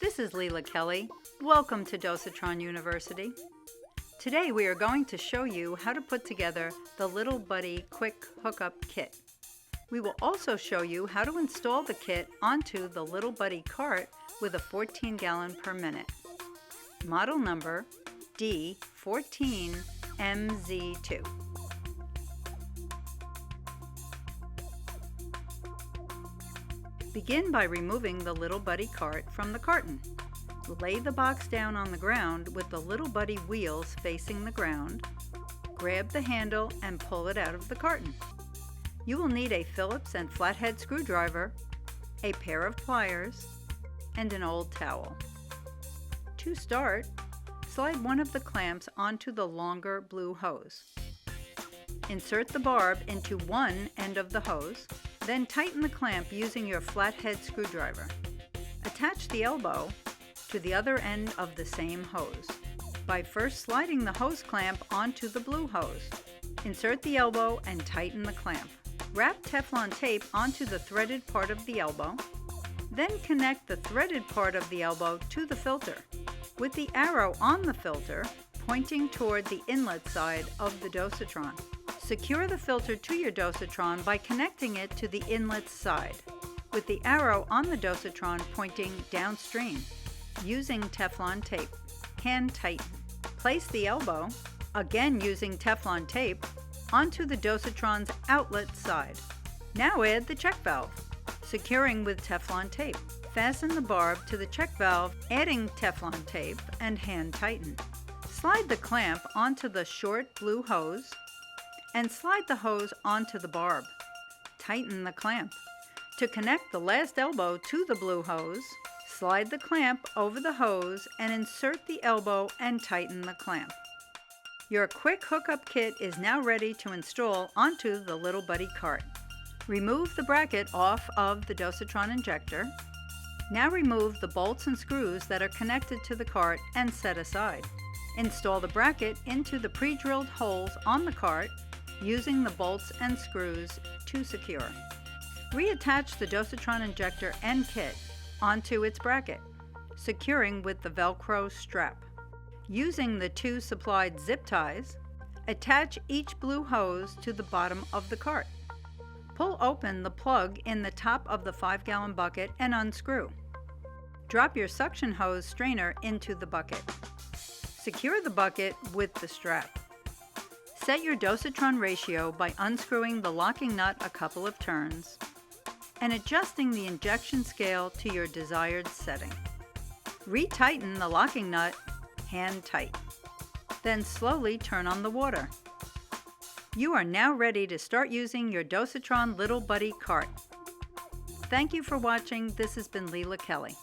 This is Lela Kelly. Welcome to Dosatron University. Today we are going to show you how to put together the Little Buddy Quick Hookup Kit. We will also show you how to install the kit onto the Little Buddy cart with a 14 gallon per minute. Model number D14MZ2. Begin by removing the Little Buddy cart from the carton. Lay the box down on the ground with the Little Buddy wheels facing the ground. Grab the handle and pull it out of the carton. You will need a Phillips and flathead screwdriver, a pair of pliers, and an old towel. To start, slide one of the clamps onto the longer blue hose. Insert the barb into one end of the hose, then tighten the clamp using your flathead screwdriver. Attach the elbow to the other end of the same hose by first sliding the hose clamp onto the blue hose. Insert the elbow and tighten the clamp. Wrap Teflon tape onto the threaded part of the elbow, then connect the threaded part of the elbow to the filter, with the arrow on the filter pointing toward the inlet side of the Dosatron. Secure the filter to your Dosatron by connecting it to the inlet side, with the arrow on the Dosatron pointing downstream. Using Teflon tape, hand tighten. Place the elbow, again using Teflon tape, onto the Dosatron's outlet side. Now add the check valve, securing with Teflon tape. Fasten the barb to the check valve, adding Teflon tape, and hand tighten. Slide the clamp onto the short blue hose and slide the hose onto the barb. Tighten the clamp. To connect the last elbow to the blue hose, slide the clamp over the hose and insert the elbow and tighten the clamp. Your quick hookup kit is now ready to install onto the Little Buddy cart. Remove the bracket off of the Dosatron injector. Now remove the bolts and screws that are connected to the cart and set aside. Install the bracket into the pre-drilled holes on the cart using the bolts and screws to secure. Reattach the Dosatron injector and kit onto its bracket, securing with the Velcro strap. Using the two supplied zip ties, attach each blue hose to the bottom of the cart. Pull open the plug in the top of the 5 gallon bucket and unscrew. Drop your suction hose strainer into the bucket. Secure the bucket with the strap. Set your Dosatron ratio by unscrewing the locking nut a couple of turns and adjusting the injection scale to your desired setting. Retighten the locking nut hand tight. Then slowly turn on the water. You are now ready to start using your Dosatron Little Buddy cart. Thank you for watching. This has been Lela Kelly.